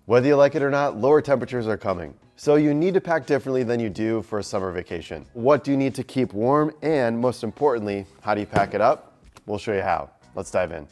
Whether you like it or not, lower temperatures are coming. So you need to pack differently than you do for a summer vacation. What do you need to keep warm? And most importantly, how do you pack it up? We'll show you how. Let's dive in.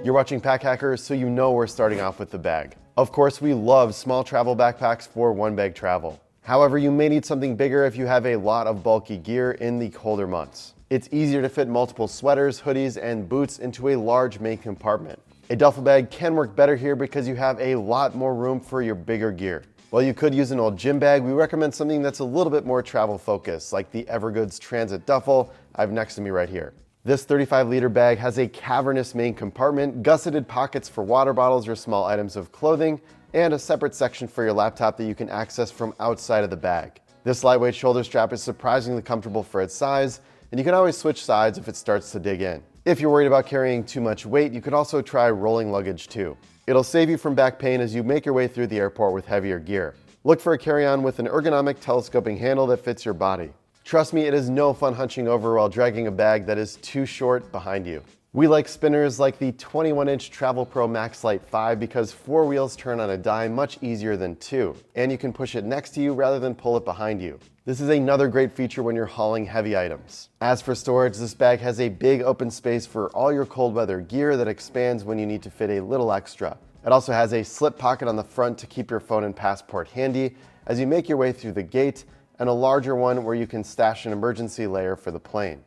You're watching Pack Hacker, so you know we're starting off with the bag. Of course, we love small travel backpacks for one bag travel. However, you may need something bigger if you have a lot of bulky gear in the colder months. It's easier to fit multiple sweaters, hoodies, and boots into a large main compartment. A duffel bag can work better here because you have a lot more room for your bigger gear. While you could use an old gym bag, we recommend something that's a little bit more travel focused, like the Evergoods Transit Duffel I have next to me right here. This 35-liter bag has a cavernous main compartment, gusseted pockets for water bottles or small items of clothing, and a separate section for your laptop that you can access from outside of the bag. This lightweight shoulder strap is surprisingly comfortable for its size, and you can always switch sides if it starts to dig in. If you're worried about carrying too much weight, you could also try rolling luggage too. It'll save you from back pain as you make your way through the airport with heavier gear. Look for a carry-on with an ergonomic telescoping handle that fits your body. Trust me, it is no fun hunching over while dragging a bag that is too short behind you. We like spinners like the 21-inch Travel Pro Max Lite 5 because 4 wheels turn on a dime much easier than 2, and you can push it next to you rather than pull it behind you. This is another great feature when you're hauling heavy items. As for storage, this bag has a big open space for all your cold weather gear that expands when you need to fit a little extra. It also has a slip pocket on the front to keep your phone and passport handy as you make your way through the gate, and a larger one where you can stash an emergency layer for the plane.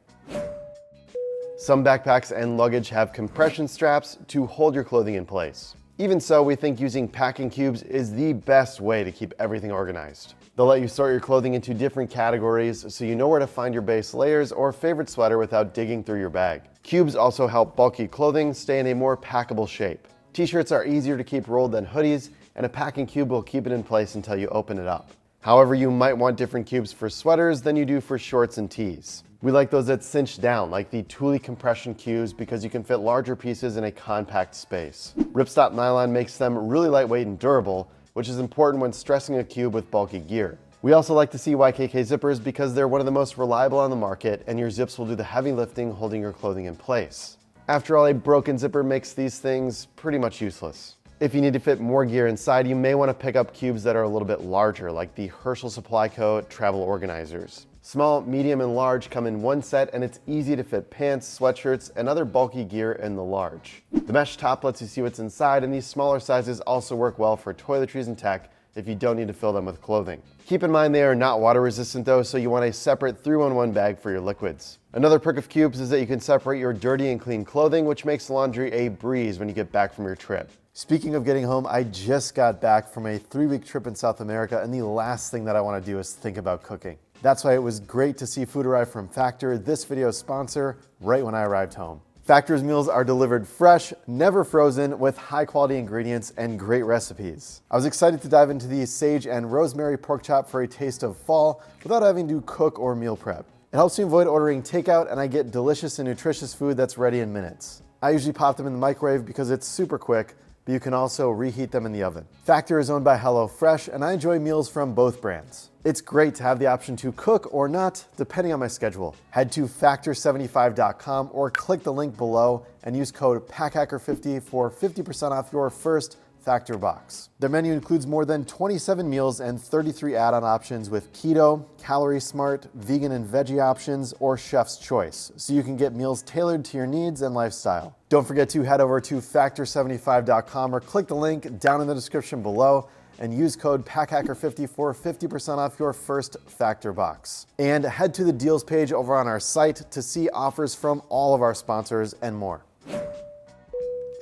Some backpacks and luggage have compression straps to hold your clothing in place. Even so, we think using packing cubes is the best way to keep everything organized. They'll let you sort your clothing into different categories so you know where to find your base layers or favorite sweater without digging through your bag. Cubes also help bulky clothing stay in a more packable shape. T-shirts are easier to keep rolled than hoodies, and a packing cube will keep it in place until you open it up. However, you might want different cubes for sweaters than you do for shorts and tees. We like those that cinch down, like the Thule compression cubes, because you can fit larger pieces in a compact space. Ripstop nylon makes them really lightweight and durable, which is important when stressing a cube with bulky gear. We also like to see YKK zippers because they're one of the most reliable on the market, and your zips will do the heavy lifting holding your clothing in place. After all, a broken zipper makes these things pretty much useless. If you need to fit more gear inside, you may want to pick up cubes that are a little bit larger, like the Herschel Supply Co. Travel Organizers. Small, medium, and large come in one set, and it's easy to fit pants, sweatshirts, and other bulky gear in the large. The mesh top lets you see what's inside, and these smaller sizes also work well for toiletries and tech if you don't need to fill them with clothing. Keep in mind they are not water resistant though, so you want a separate 3-in-1 bag for your liquids. Another perk of cubes is that you can separate your dirty and clean clothing, which makes laundry a breeze when you get back from your trip. Speaking of getting home, I just got back from a 3-week trip in South America, and the last thing that I want to do is think about cooking. That's why it was great to see food arrive from Factor, this video's sponsor, right when I arrived home. Factor's meals are delivered fresh, never frozen, with high quality ingredients and great recipes. I was excited to dive into the sage and rosemary pork chop for a taste of fall without having to cook or meal prep. It helps me avoid ordering takeout, and I get delicious and nutritious food that's ready in minutes. I usually pop them in the microwave because it's super quick, but you can also reheat them in the oven. Factor is owned by HelloFresh, and I enjoy meals from both brands. It's great to have the option to cook or not, depending on my schedule. Head to factor75.com or click the link below and use code PACKHACKER50 for 50% off your first Factor box. Their menu includes more than 27 meals and 33 add-on options with keto, calorie smart, vegan and veggie options, or chef's choice, so you can get meals tailored to your needs and lifestyle. Don't forget to head over to factor75.com or click the link down in the description below and use code PACKHACKER50 for 50% off your first Factor box. And head to the deals page over on our site to see offers from all of our sponsors and more.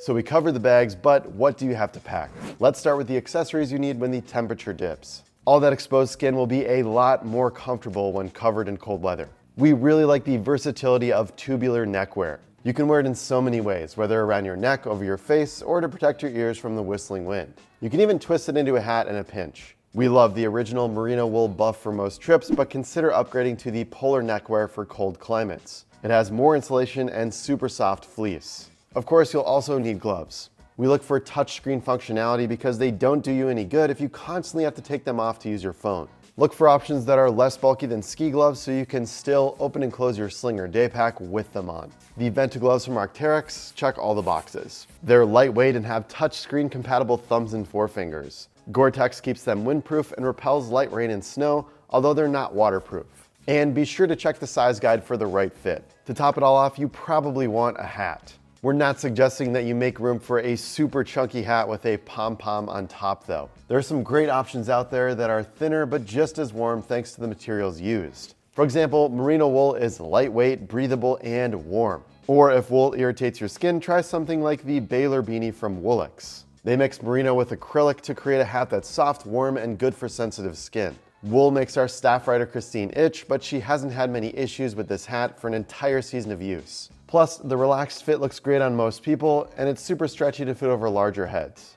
So we covered the bags, but what do you have to pack? Let's start with the accessories you need when the temperature dips. All that exposed skin will be a lot more comfortable when covered in cold weather. We really like the versatility of tubular neckwear. You can wear it in so many ways, whether around your neck, over your face, or to protect your ears from the whistling wind. You can even twist it into a hat in a pinch. We love the original merino wool buff for most trips, but consider upgrading to the polar neckwear for cold climates. It has more insulation and super soft fleece. Of course, you'll also need gloves. We look for touchscreen functionality because they don't do you any good if you constantly have to take them off to use your phone. Look for options that are less bulky than ski gloves so you can still open and close your sling or day pack with them on. The Venta gloves from Arc'teryx check all the boxes. They're lightweight and have touchscreen compatible thumbs and forefingers. Gore-Tex keeps them windproof and repels light rain and snow, although they're not waterproof. And be sure to check the size guide for the right fit. To top it all off, you probably want a hat. We're not suggesting that you make room for a super chunky hat with a pom-pom on top though. There are some great options out there that are thinner but just as warm thanks to the materials used. For example, merino wool is lightweight, breathable, and warm. Or if wool irritates your skin, try something like the Baylor beanie from Woolix. They mix merino with acrylic to create a hat that's soft, warm, and good for sensitive skin. Wool makes our staff writer Christine itch, but she hasn't had many issues with this hat for an entire season of use. Plus, the relaxed fit looks great on most people, and it's super stretchy to fit over larger heads.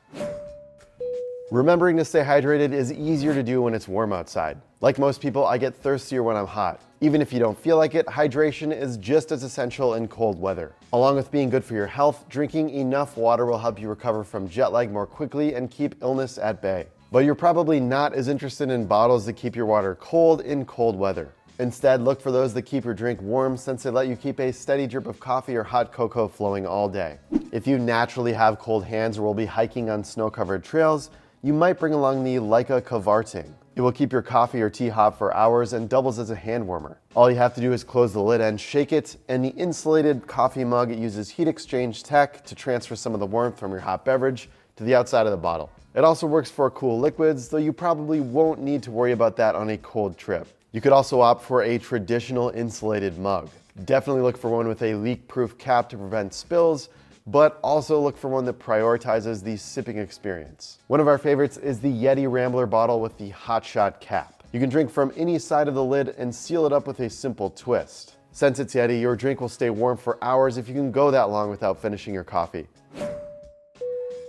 Remembering to stay hydrated is easier to do when it's warm outside. Like most people, I get thirstier when I'm hot. Even if you don't feel like it, hydration is just as essential in cold weather. Along with being good for your health, drinking enough water will help you recover from jet lag more quickly and keep illness at bay. But you're probably not as interested in bottles that keep your water cold in cold weather. Instead, look for those that keep your drink warm since they let you keep a steady drip of coffee or hot cocoa flowing all day. If you naturally have cold hands or will be hiking on snow-covered trails, you might bring along the Leica Kavarting. It will keep your coffee or tea hot for hours and doubles as a hand warmer. All you have to do is close the lid and shake it, and the insulated coffee mug uses heat exchange tech to transfer some of the warmth from your hot beverage to the outside of the bottle. It also works for cool liquids, though you probably won't need to worry about that on a cold trip. You could also opt for a traditional insulated mug. Definitely look for one with a leak-proof cap to prevent spills, but also look for one that prioritizes the sipping experience. One of our favorites is the Yeti Rambler bottle with the Hot Shot cap. You can drink from any side of the lid and seal it up with a simple twist. Since it's Yeti, your drink will stay warm for hours if you can go that long without finishing your coffee.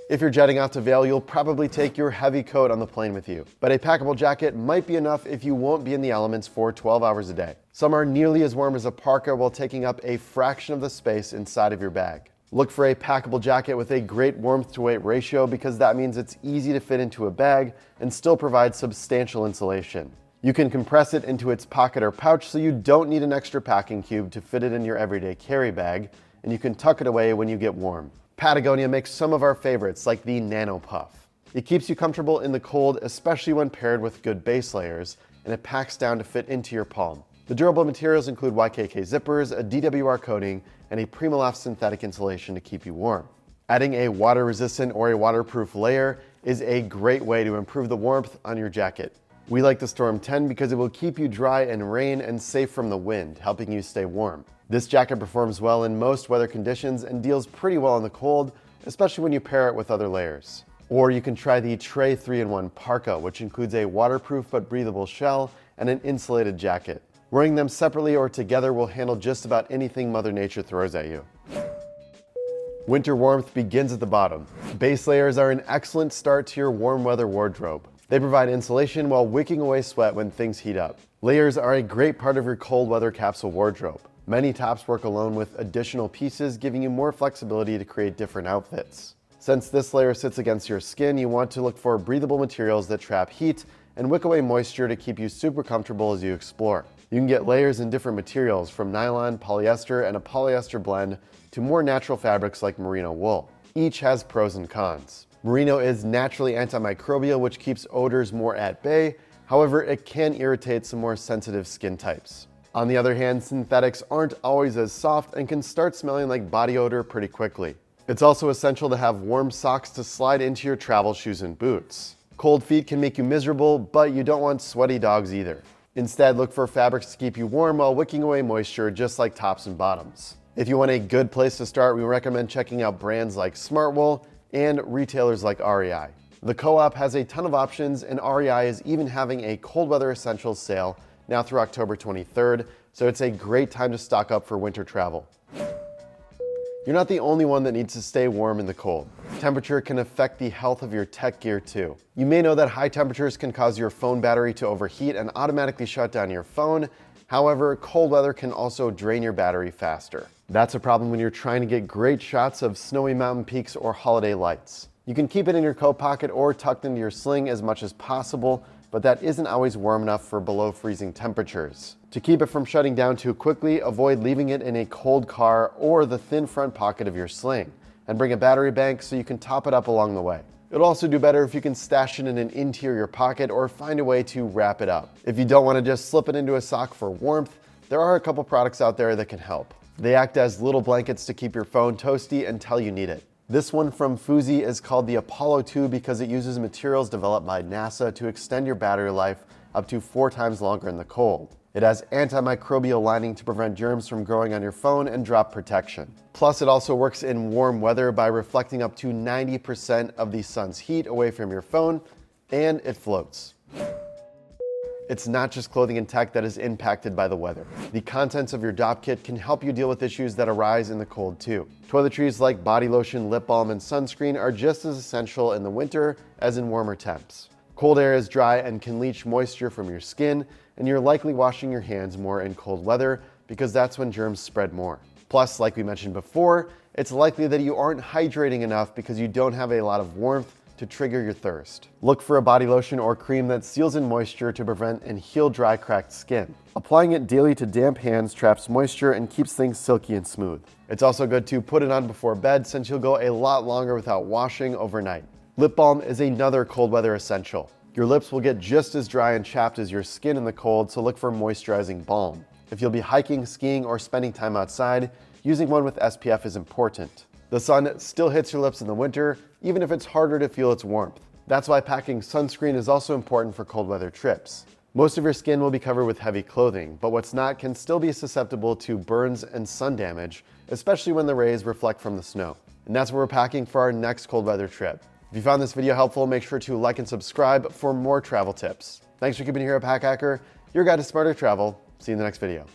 If you're jetting out to Vail, you'll probably take your heavy coat on the plane with you. But a packable jacket might be enough if you won't be in the elements for 12 hours a day. Some are nearly as warm as a parka while taking up a fraction of the space inside of your bag. Look for a packable jacket with a great warmth to weight ratio because that means it's easy to fit into a bag and still provide substantial insulation. You can compress it into its pocket or pouch so you don't need an extra packing cube to fit it in your everyday carry bag, and you can tuck it away when you get warm. Patagonia makes some of our favorites, like the Nano Puff. It keeps you comfortable in the cold, especially when paired with good base layers, and it packs down to fit into your palm. The durable materials include YKK zippers, a DWR coating, and a Primaloft synthetic insulation to keep you warm. Adding a water-resistant or a waterproof layer is a great way to improve the warmth on your jacket. We like the Storm 10 because it will keep you dry in rain and safe from the wind, helping you stay warm. This jacket performs well in most weather conditions and deals pretty well in the cold, especially when you pair it with other layers. Or you can try the Tray 3-in-1 Parka, which includes a waterproof but breathable shell and an insulated jacket. Wearing them separately or together will handle just about anything Mother Nature throws at you. Winter warmth begins at the bottom. Base layers are an excellent start to your warm weather wardrobe. They provide insulation while wicking away sweat when things heat up. Layers are a great part of your cold weather capsule wardrobe. Many tops work alone with additional pieces, giving you more flexibility to create different outfits. Since this layer sits against your skin, you want to look for breathable materials that trap heat and wick away moisture to keep you super comfortable as you explore. You can get layers in different materials, from nylon, polyester, and a polyester blend to more natural fabrics like merino wool. Each has pros and cons. Merino is naturally antimicrobial, which keeps odors more at bay. However, it can irritate some more sensitive skin types. On the other hand, synthetics aren't always as soft and can start smelling like body odor pretty quickly. It's also essential to have warm socks to slide into your travel shoes and boots. Cold feet can make you miserable, but you don't want sweaty dogs either. Instead, look for fabrics to keep you warm while wicking away moisture, just like tops and bottoms. If you want a good place to start, we recommend checking out brands like Smartwool and retailers like REI. The Co-op has a ton of options, and REI is even having a cold weather essentials sale now through October 23rd, so it's a great time to stock up for winter travel. You're not the only one that needs to stay warm in the cold. Temperature can affect the health of your tech gear too. You may know that high temperatures can cause your phone battery to overheat and automatically shut down your phone. However, cold weather can also drain your battery faster. That's a problem when you're trying to get great shots of snowy mountain peaks or holiday lights. You can keep it in your coat pocket or tucked into your sling as much as possible, but that isn't always warm enough for below freezing temperatures. To keep it from shutting down too quickly, avoid leaving it in a cold car or the thin front pocket of your sling, and bring a battery bank so you can top it up along the way. It'll also do better if you can stash it in an interior pocket or find a way to wrap it up. If you don't want to just slip it into a sock for warmth, there are a couple products out there that can help. They act as little blankets to keep your phone toasty until you need it. This one from Fuzi is called the Apollo 2 because it uses materials developed by NASA to extend your battery life up to 4 times longer in the cold. It has antimicrobial lining to prevent germs from growing on your phone and drop protection. Plus, it also works in warm weather by reflecting up to 90% of the sun's heat away from your phone, and it floats. It's not just clothing and tech that is impacted by the weather. The contents of your DOP kit can help you deal with issues that arise in the cold too. Toiletries like body lotion, lip balm, and sunscreen are just as essential in the winter as in warmer temps. Cold air is dry and can leach moisture from your skin, and you're likely washing your hands more in cold weather because that's when germs spread more. Plus, like we mentioned before, it's likely that you aren't hydrating enough because you don't have a lot of warmth to trigger your thirst. Look for a body lotion or cream that seals in moisture to prevent and heal dry, cracked skin. Applying it daily to damp hands traps moisture and keeps things silky and smooth. It's also good to put it on before bed since you'll go a lot longer without washing overnight. Lip balm is another cold weather essential. Your lips will get just as dry and chapped as your skin in the cold, so look for moisturizing balm. If you'll be hiking, skiing, or spending time outside, using one with SPF is important. The sun still hits your lips in the winter, even if it's harder to feel its warmth. That's why packing sunscreen is also important for cold weather trips. Most of your skin will be covered with heavy clothing, but what's not can still be susceptible to burns and sun damage, especially when the rays reflect from the snow. And that's what we're packing for our next cold weather trip. If you found this video helpful, make sure to like and subscribe for more travel tips. Thanks for keeping it here at Pack Hacker, your guide to smarter travel. See you in the next video.